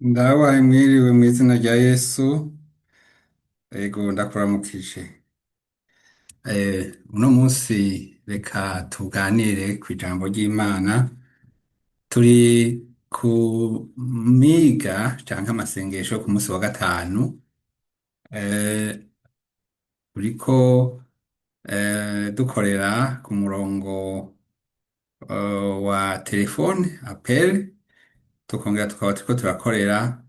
Ndabaye mwiriwe mu izina rya Yesu. Ego ndakuramukije. Uno munsi reka tuganire ku ijambo ry'Imana. Turi ku miga canke amasengesho ku munsi wa gatanu. Eh, Turiko dukorera ku murongo wa telefone apel, tukongera tukaba turiko turakorera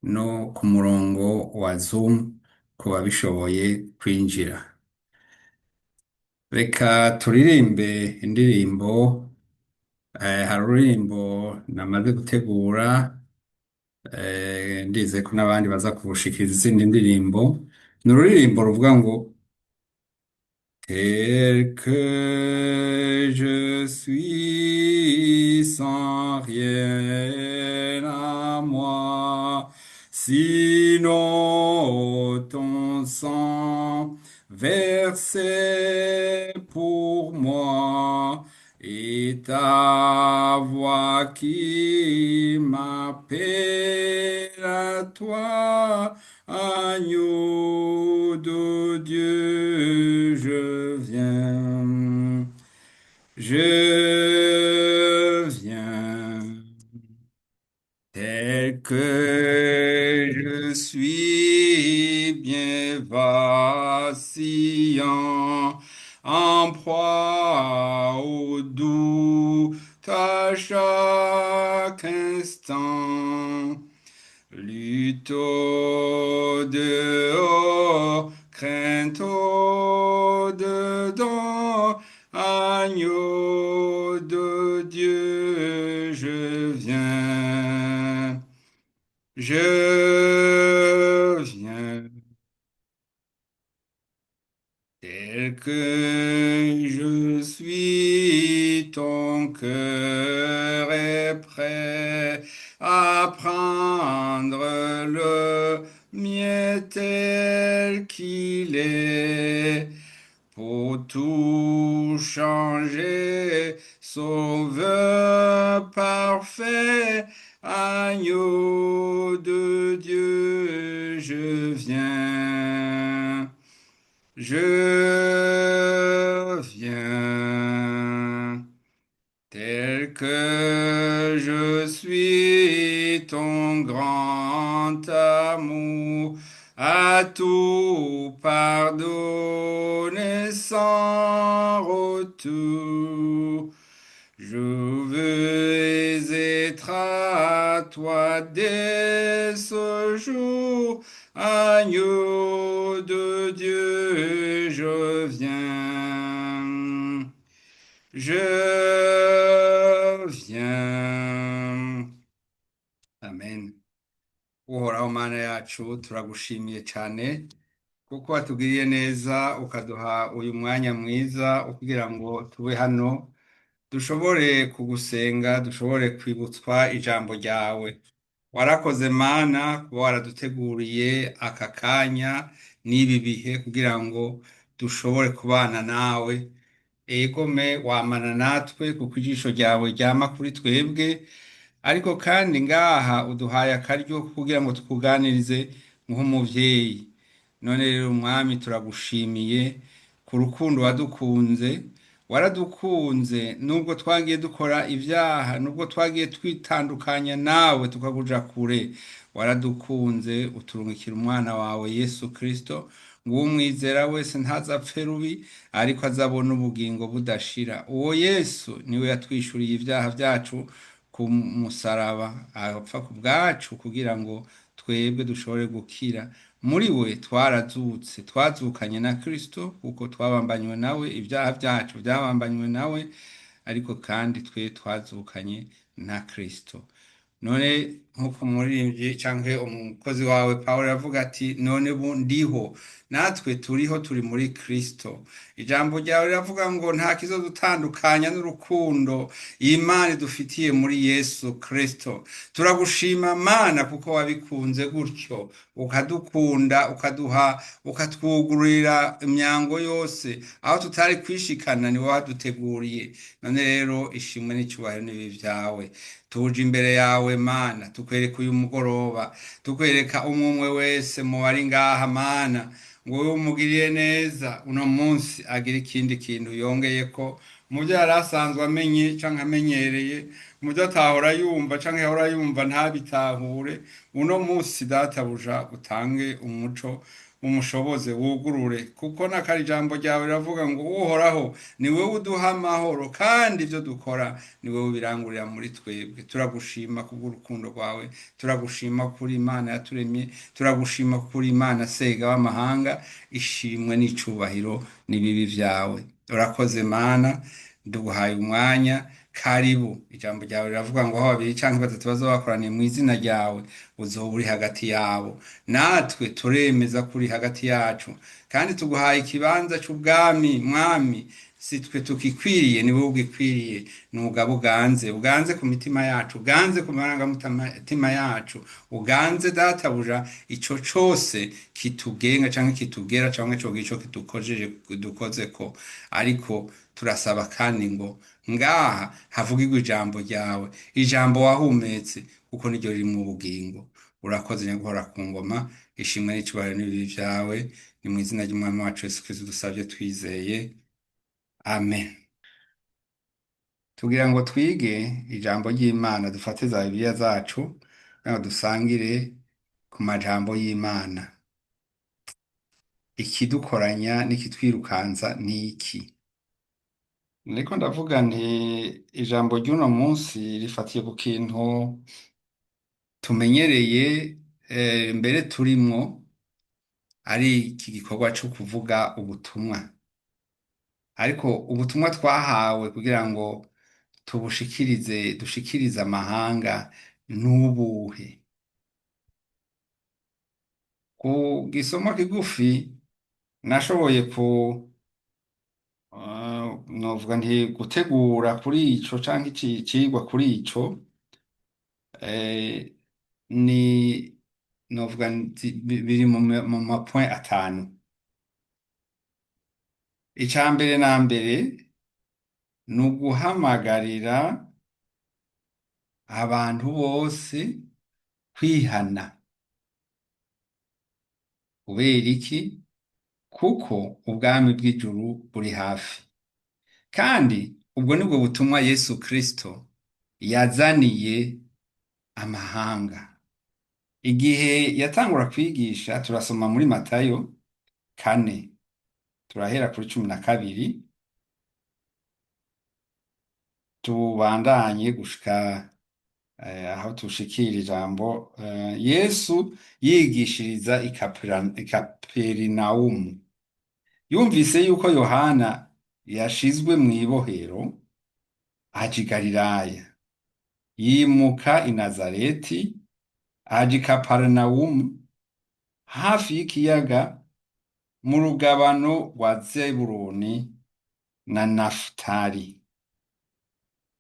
no ku murongo wa Zoom ku babishoboye kwinjira. Reka turirimbe indirimbo. Hari ururirimbo namaze gutegura, ndize ko n'abandi baza kurushikiriza izindi ndirimbo. Ni ururirimbo ruvuga ngo tel que je suis sans rien à moi, sinon ton sang versé pour moi et ta voix qui m'appelle à toi. Agneau de Dieu, je viens, je viens, tel que je suis bien vacillant, en proie au doute à chaque instant. Lutte au dehors, crainte au dedans, agneau de Dieu, je viens, je viens, tel que je suis, ton cœur est prêt à prendre le mien tel qu'il est, pour tout changer, sauveur parfait, agneau de Dieu, je viens. Je viens, tel que je suis, ton grand amour a tout pardonné sans retour. Je veux être à toi dès ce jour, agneau de Dieu, je viens, je viens. Amen. Uhoraho Mana yacu turagushimiye cyane kuko watugiriye neza ukaduha uyu mwanya mwiza kugira ngo tube hano dushobore kugusenga, dushobore kwibutswa ijambo ryawe. Warakoze Mana kuba waraduteguriye aka kanya n'ibi bihe kugira ngo dushobore kubana nawe. Egome wamana natwe kuko ijisho ryawe ryama kuri twebwe, ariko kandi ngaha uduhaye akaryo kugira ngo tukuganirize nk'umuvyeyi. None rero Mwami turagushimiye ku rukundo wadukunze. Waradukunze nubwo twagiye dukora ibyaha, nubwo twagiye twitandukanya nawe tukakuja kure, waradukunze uturungikira umwana wawe Yesu Kristo ngo umwizera wese ntazapfe rubi ariko azabona ubugingo budashira. Uwo Yesu niwe yatwishuriye ibyaha byacu ku musaraba, apfa ku bwacu kugira ngo twebwe dushobore gukira. Muri we twarazutse, twazukanye na Kristo kuko twabambanywe nawe, ibyaha byacu byabambanywe nawe, ariko kandi twe twazukanye na Kristo. None nk'uko umuririmbyi canke umukozi wawe Pawulo yavuga ati none ubu ndiho, natwe turiho, turi muri Kristo. Ijambo ryawe riravuga ngo nta kizodutandukanya n'urukundo Imana idufitiye muri Yesu Kristo. Turagushima Mana kuko wabikunze gutyo, ukadukunda, ukaduha, ukatwugururira imyango yose, aho tutari kwishikana ni waduteguriye. None rero ishimwe n'icyubahiro n'ibi vyawe. tuje imbere yawe mana tukwereka uyu mugoroba, tukwereka umwe umwe wese mu bari ngaha mana, ngo wowe umugiriye neza uno munsi agira ikindi kintu yongeye ko mu byo yari asanzwe amenye canke amenyereye, mu byo atahora yumva canke yahora yumva ntabitahure. Uno munsi databuja utange umuco, umushoboze wugurure, kuko nakari ijambo ryawe riravuga ngo uhoraho ni wowe uduha amahoro, kandi ibyo dukora ni wowe ubirangurira muri twebwe. Turagushima kubw'urukundo rwawe, turagushima kuri Imana yaturemye, turagushima kuri Imana sega w'amahanga, ishimwe n'icubahiro n'ibibi vyawe. Urakoze Mana, duguhaye umwanya, karibu. Ijambo ryawe riravuga ngo aho babiri canke batatu bazoba bakoraniye mu izina ryawe, uzoba uri hagati yabo. Natwe turemeza kuri hagati yacu, kandi tuguhaye ikibanza c'ubwami. Mwami, si twe tukikwiriye, ni wowe ugikwiriye. Nugaba uganze ku mitima yacu, uganze ku marangamutima yacu, uganze databuja ico cose kitugenga canke kitugera canke cogira ico kidukozeko. Ariko turasaba kandi ngo ngaha havugirwe ijambo ryawe, ijambo wahumetse, kuko niryo riri mu bugingo. Urakoze nyaguhora ku ngoma, ishimwe n'icubahiro n'ibibi vyawe, ni mu izina ry'umwami wacu Yesu Kristo dusavye twizeye, amen. Tugira ngo twige ijambo ry'Imana, dufate za Bibiliya zacu ngo dusangire ku majambo y'Imana. Ikidukoranya n'ikitwirukanza ni iki? Niko ndavuga nti ijambo ry'uno munsi rifatiye ku kintu tumenyereye, mbere turimwo, ari iki gikorwa cyo kuvuga ubutumwa. Ariko ubutumwa twahawe kugira ngo dushikirize amahanga n'ubuhe. Ku gisoma kigufi nashoboye novuga nti gutegura kuri ico canke icigwa kuri ico, ni novuga nti biri mu mapoint atanu. Ica mbere na mbere ni uguhamagarira abantu bose kwihana. Kubera iki? Kuko ubwami bw'ijuru buri hafi. Kandi ubwo nibwo butumwa Yesu Kristo yazaniye amahanga. Igihe yatangura kwigisha, turasoma muri Matayo 4, turahera kuri 12, tubandanye gushika aho tushikira ijambo Yesu yigishiriza i Kaperinaumu. Yumvise yuko Yohana yashizwe mw'ibohero, aja i Galilaya, yimuka i Nazareti, aja i Kaperinaumu hafi y'ikiyaga, mu rugabano rwa Zebuloni na Nafutali.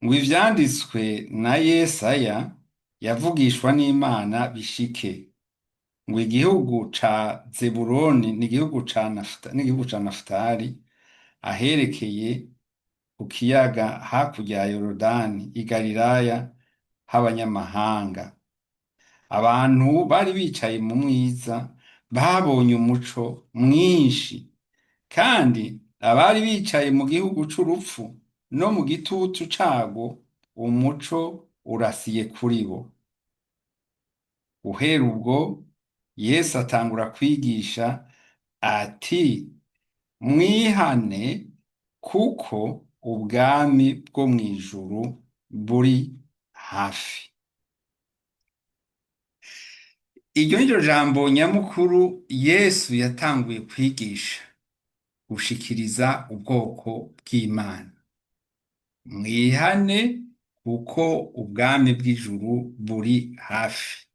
Ngo ivyanditswe na Yesaya yavugishwa n'Imana bishike, ngo igihugu ca Zebuloni n'igihugu ca Nafutali, aherekeye ku kiyaga hakurya ya Yorodani i Galilaya h'abanyamahanga. Abantu bari bicaye mu mwiza babonye umuco mwinshi, kandi abari bicaye mu gihugu c'urupfu no mu gitutu cago, umuco urasiye kuri bo. Uhera ubwo Yesu atangura kwigisha ati, mwihane kuko ubwami bwo mw'ijuru buri hafi. Iryo niryo jambo nyamukuru Yesu yatanguye kwigisha, gushikiriza ubwoko bw'Imana. Mwihane kuko ubwami bw'ijuru buri hafi.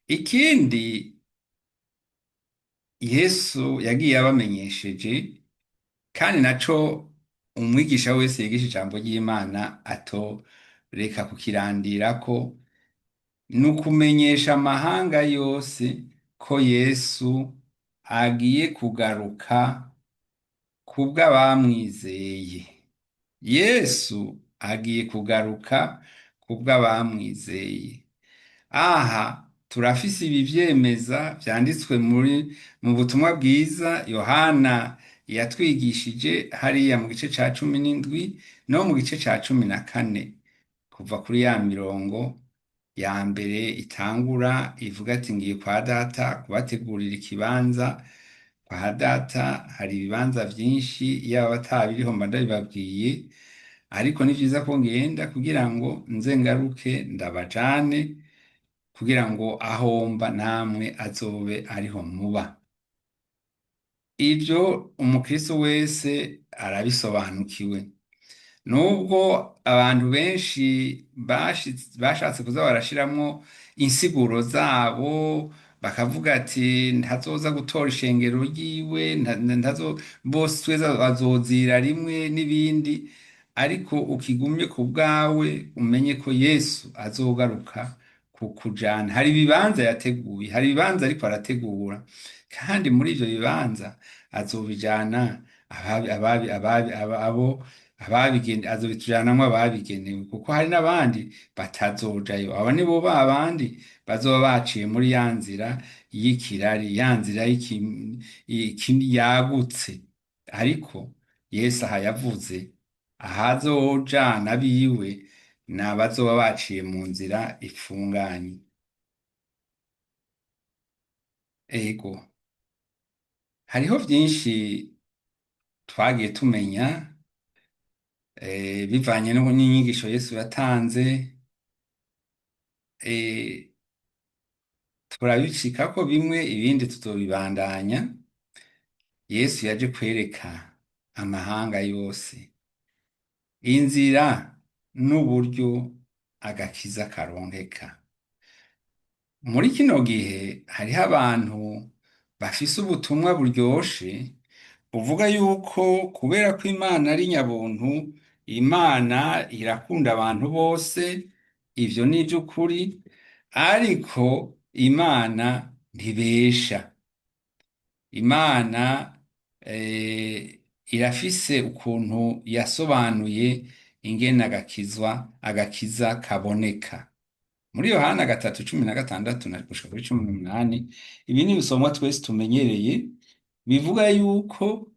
Ikindi Yesu yagiye abamenyesheje, kandi naco umwigisha wese yigisha ijambo ry'Imana atoreka kukirandirako, ni ukumenyesha amahanga yose ko Yesu agiye kugaruka kubw'abamwizeye. Yesu agiye kugaruka kubw'abamwizeye. Aha turafise ibi vyemeza vyanditswe mu butumwa bwiza Yohana yatwigishije hariya mu gice ca cumi n'indwi no mu gice ca cumi na kane kuva kuri ya mirongo ya mbere itangura ivuga ati ngiye kwa data kubategurira ikibanza. Kwa data hari ibibanza vyinshi, yaba batabiriho mba ndabibabwiye, ariko ni vyiza ko ngenda kugira ngo nze ngaruke ndabajane, kugira ngo aho mba namwe azobe ariho muba. Ivyo umukristo wese arabisobanukiwe. Nubwo abantu benshi bashatse kuza barashiramwo insiguro zabo, bakavuga ati ntazoza gutora ishengero ryiwe, bose tweza bazozira rimwe n'ibindi, ariko ukigumye ku bwawe umenye ko Yesu azogaruka kukujana. Hari ibibanza yateguye, hari ibibanza ariko arategura, kandi muri ivyo bibanza azobijana azobitujanamwo ababigenewe, kuko hari n'abandi batazojayo. Abo ni bo ba bandi bazoba baciye muri ya nzira y'ikirari, ya nzira yagutse. Ariko Yesu aha yavuze ahazojana abiwe ni abazoba baciye mu nzira ifunganye. Ego, hariho vyinshi twagiye tumenya bivanye n'inyigisho Yesu yatanze. Turabicikako bimwe, ibindi tuzobibandanya. Yesu yaje kwereka amahanga yose inzira n'uburyo agakiza karonkeka. Muri kino gihe hariho abantu bafise ubutumwa buryoshe buvuga yuko kubera ko Imana ari nyabuntu, Imana irakunda abantu bose, ivyo ni ivy'ukuri, ariko Imana ntibesha. Imana irafise ukuntu yasobanuye ingene agakiza kaboneka. Muri Yohana 3:16 na gushika kuri 18, ibi ni ibisomwa twese tumenyereye, bivuga yuko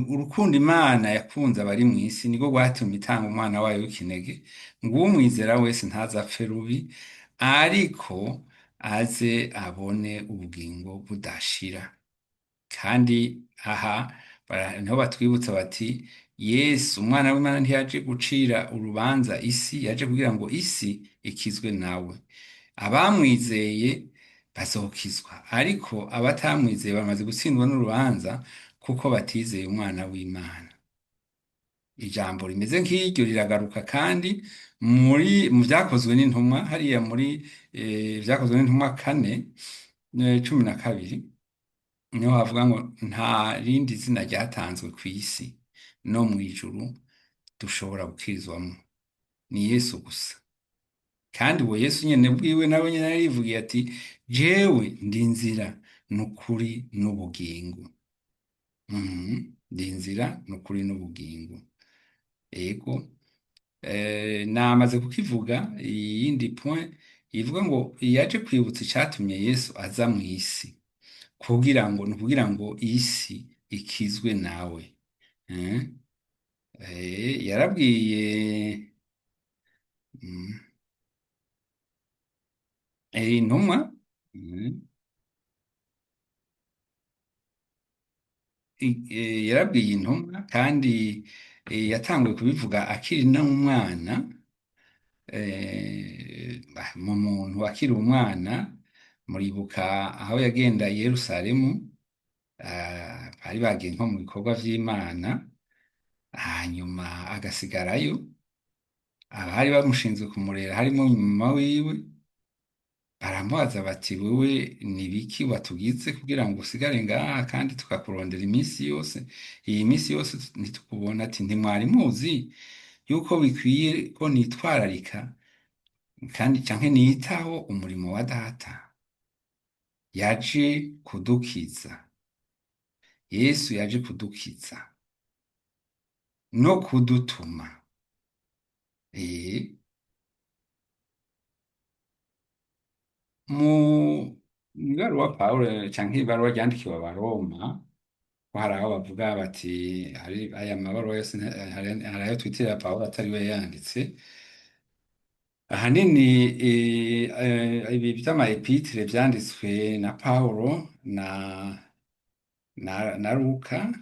urukundo Imana yakunze abari mw'isi nirwo rwatumye itanga umwana wayo w'ikinege, ngo uwumwizera wese ntazapfe rubi, ariko aze abone ubugingo budashira. Kandi aha niho batwibutsa bati Yesu umwana w'Imana ntiyaje gucira urubanza isi, yaje kugira ngo isi ikizwe nawe. Abamwizeye bazokizwa, ariko abatamwizeye bamaze gutsindwa n'urubanza kuko batizeye umwana w'Imana. Ijambo rimeze nk'iryo riragaruka kandi mu vyakozwe n'intumwa, hariya muri vyakozwe n'intumwa 4:12, niho havuga ngo nta rindi zina ryatanzwe kw'isi no mw'ijuru dushobora gukirizwamwo, ni Yesu gusa. Kandi uwo Yesu nyene bwiwe nawe nyene yarivugiye ati jewe ndi inzira n'ukuri n'ubugingo. Ndi inzira n'ukuri n'ubugingo. Ego, namaze kukivuga. Iyindi point ivuga ngo yaje kwibutsa icatumye Yesu aza mw'isi, kugira ngo isi ikizwe nawe. Yarabwiye intumwa, yarabwiye intumwa, kandi yatanguye kubivuga akiri n'umwana, mu muntu akiri umwana. Muribuka aho yagenda i Yerusalemu, bari bagiye nko mu bikorwa vy'Imana, hanyuma agasigarayo. Abari bamushinzwe kumurera harimo nyuma wiwe, baramubaza bati wewe ni biki watugize kugira ngo usigare ngaha kandi tukakurondera iminsi yose? Iyi minsi yose ntitukubona. Ati ntimwari muzi yuko bikwiye ko nitwararika kandi canke niyitaho umurimo wa data? Yaje kudukiza. Yesu yaje kudukiza. no kudutuma. Eh, mu ibaruwa Pawulo canke ibaruwa ryandikiwe Abaroma, ko hari aho bavuga bati hari aya mabaruwa yose hari ayo twitirira Pawulo atari we yanditse. Ahanini ibi vy'ama-epitire vyanditswe na Pawulo na Luka,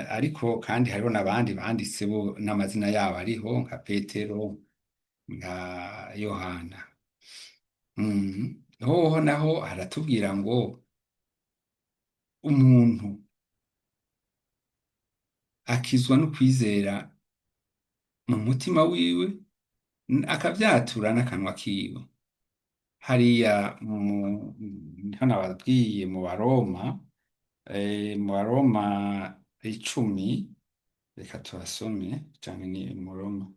ariko kandi hariho n'abandi banditse bo n'amazina yabo ariho nka Petero, nka Yohana. Hoho naho haratubwira ngo umuntu akizwa no kwizera mu mutima wiwe, akavyatura n'akanwa kiwe. Hariya hano ababwiye mu Baroma, mu Baroma 10, reka tuhasome canke ni mu Roma,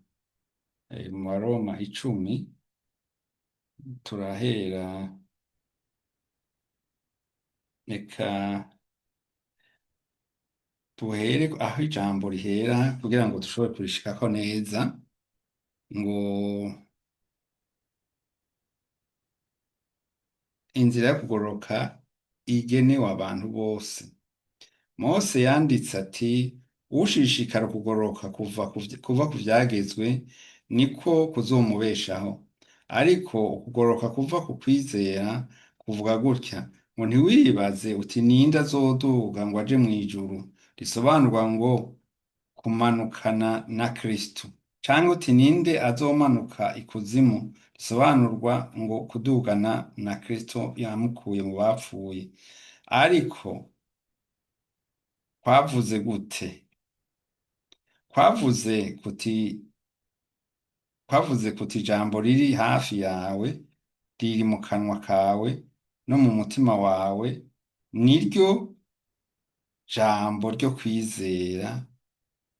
mu Baroma 10 turahera, reka tuhere aho ijambo rihera kugira ngo dushobore kurishikako neza, ngo inzira yo kugororoka igenewe abantu bose. Mose yanditse ati ushishikara kugororoka kuva ku vyagezwe niko kuzomubeshaho, ariko ukugororoka kuva ku kwizera kuvuga gutya ngo ntiwibaze uti ninde azoduga ngo aje mw'ijuru, risobanurwa ngo kumanukana na Kristo, canke uti ninde azomanuka ikuzimu, risobanurwa ngo kudugana na Kristo yamukuye mu bapfuye. Ariko kwavuze gute? Kwavuze kuti ijambo riri hafi yawe, riri mu kanwa kawe no mu mutima wawe, niryo jambo ryo kwizera,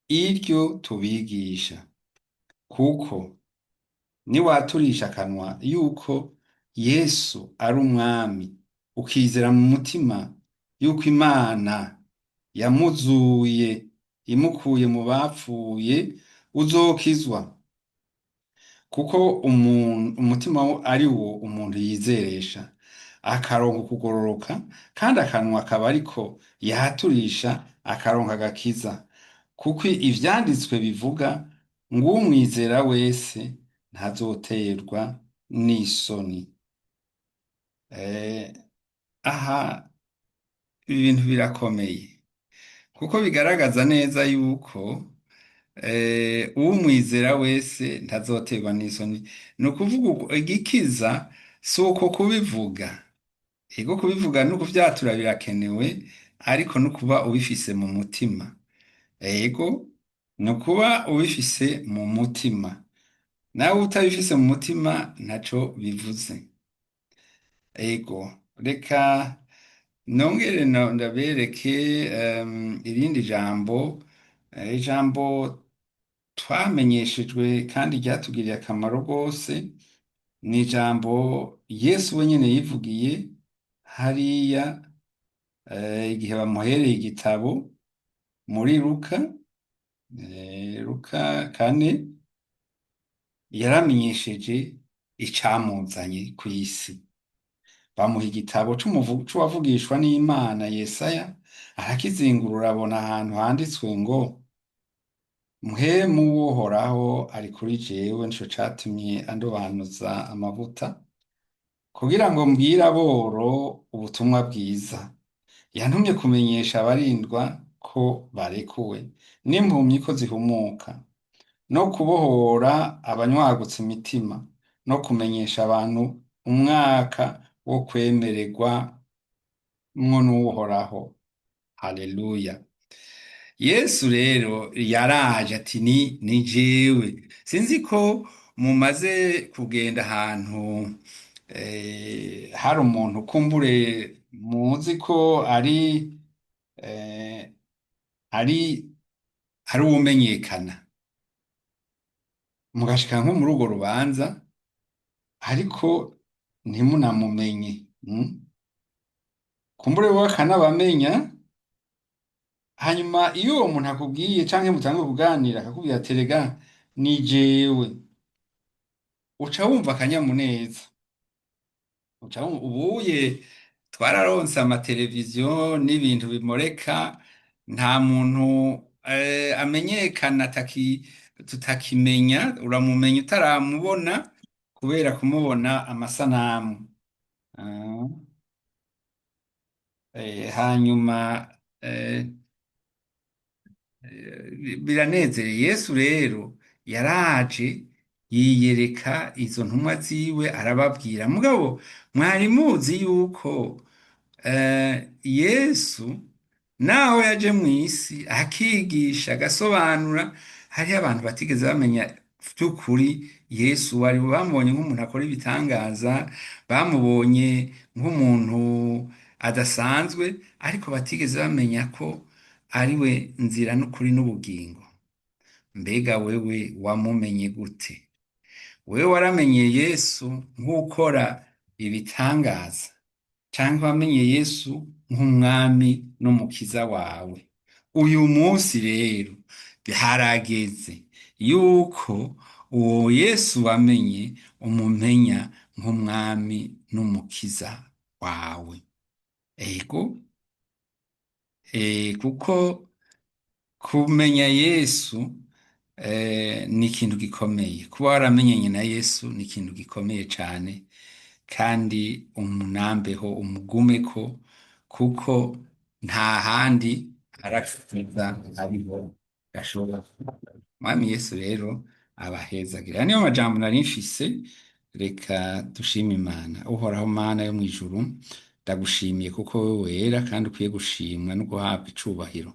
iryo tubigisha. Kuko niwaturisha akanwa yuko Yesu ari umwami, ukizera mu mutima yuko Imana yamuzuye imukuye mu bapfuye, uzokizwa. Kuko umutima ari wo umuntu yizeresha, akaronka kugororoka, kandi akanwa akaba ariko yaturisha akaronka agakiza. Kuko ivyanditswe bivuga ngo umwizera wese ntazoterwa n'isoni. Aha ibintu birakomeye, kuko bigaragaza neza yuko umwizera wese ntazoterwa n'isoni. Ni ukuvuga igikiza si uko kubivuga, ego kubivuga no kuvyatura birakenewe, ariko no kuba ubifise mu mutima. Ego ni ukuba ubifise mu mutima, nawe utabifise mu mutima ntaco bivuze. Ego reka nongere ndabereke irindi jambo, ijambo twamenyeshejwe kandi ryatugiriye akamaro rwose, ni ijambo Yesu wenyene yivugiye hariya igihe bamuhereye igitabo muri Luka, Luka 4, yaramenyesheje icamuzanye kw'isi. Bamuha igitabo c'uwavugishwa n'Imana Yesaya, arakizingurura abona ahantu handitswe ngo mpwemu w'Uhoraho ari kuri jewe, nico catumye andobanuza amavuta kugira ngo mbwire aboro ubutumwa bwiza. Yantumye kumenyesha abarindwa ko barekuwe, n'impumyi ko zihumuka, no kubohora abanywagutse imitima, no kumenyesha abantu umwaka wo kwemererwa mwo n'Uhoraho. Haleluya! Yesu rero yaraje ati ni jewe. Sinzi ko mumaze kugenda ahantu hari umuntu kumbure muzi ko ari uwumenyekana, mugashika nko muri urwo rubanza ariko ntimunamumenye, kumbure we akanabamenya hanyuma iyo uwo muntu akubwiye canke mutanguye kuganira akakubwira ati rega ni jewe, uca wumva akanyamuneza, ubuye twararonse amateleviziyo n'ibintu bimureka, nta muntu amenyekana tutakimenya, uramumenya utaramubona kubera kumubona amasanamu. Ah, hanyuma eh, biranezereye. Yesu rero yaraje yiyereka izo ntumwa ziwe arababwira, mugabo mwari muzi yuko Yesu naho yaje mu isi akigisha agasobanura, hariho abantu batigeze bamenya by'ukuri Yesu wari bamubonye nk'umuntu akora ibitangaza, bamubonye nk'umuntu adasanzwe, ariko batigeze bamenya ko ari we nzira n'ukuri n'ubugingo. Mbega wewe wamumenye gute? Wewe waramenye Yesu nk'ukora ibitangaza, cyangwa wamenye Yesu nk'umwami n'umukiza wawe? Uyu munsi rero harageze yuko uwo Yesu wamenye umumenya nk'umwami n'umukiza wawe. Ego, kuko kumenya Yesu ni ikintu gikomeye. Kuba waramenyanye na Yesu ni ikintu gikomeye cyane, kandi umunambeho umugumeko, kuko nta handi arakiza ariho gashobora. Mwami Yesu rero abahezagira. Niyo majambo nari mfise, reka dushime Imana. Uhoraho Mana yo mu ijuru, ndagushimiye kuko wowe wera kandi ukwiye gushimwa no guhabwa icubahiro.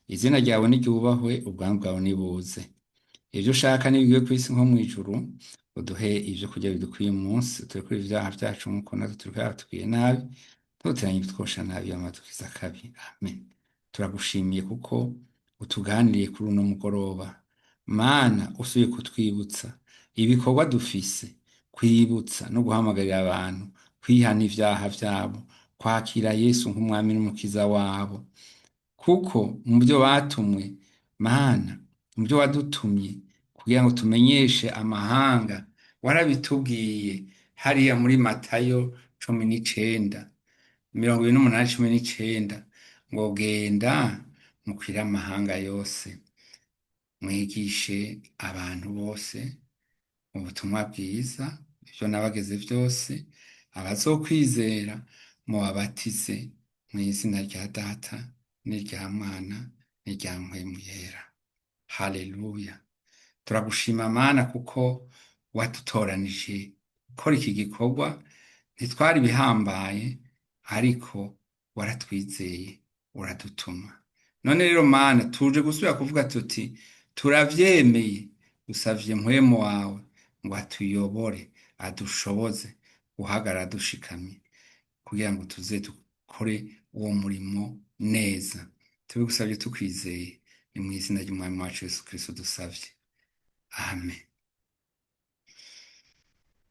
Izina ryawe niryubahwe, ubwami bwawe nibuze, ibyo ushaka nibigwe ku isi nko mu ijuru. Uduhe ibyo kurya bidukwiye umunsi, turekure ibyaha byacu nk'uko natwe turiko tubwiye nabi, ntuteranye ibitwosha nabi, amadukiza akabi. Amen. Turagushimiye kuko utuganiriye kuri uno mugoroba. Mana, usubiye kutwibutsa ibikorwa dufise, kwibutsa no guhamagarira abantu kwihana ivyaha vyabo, kwakira Yesu nk'umwami n'umukiza wabo, kuko mu byo batumwe, Mana, mu byo wadutumye kugira ngo tumenyeshe amahanga, warabitubwiye hariya muri Matayo 19:28, ngo genda mukwire amahanga yose, mwigishe abantu bose mu butumwa bwiza, ibyo nabageze byose, abazokwizera mubabatize mu izina rya Data n'irya Mwana n'irya Mpwemu Yera. Haleluya. Turagushima Mana kuko wadutoranije gukora iki gikorwa. Ntitwari bihambaye, ariko waratwizeye uradutuma. None rero Mana, tuje gusubira kuvuga tuti turavyemeye, usavye Mpwemu wawe ngo atuyobore, adushoboze guhagarara dushikamye, kugira ngo tuze dukore uwo murimo neza. Tubigusabye tukwizeye, ni mu izina ry'Umwami wacu Yesu Kristo dusavye. Amen.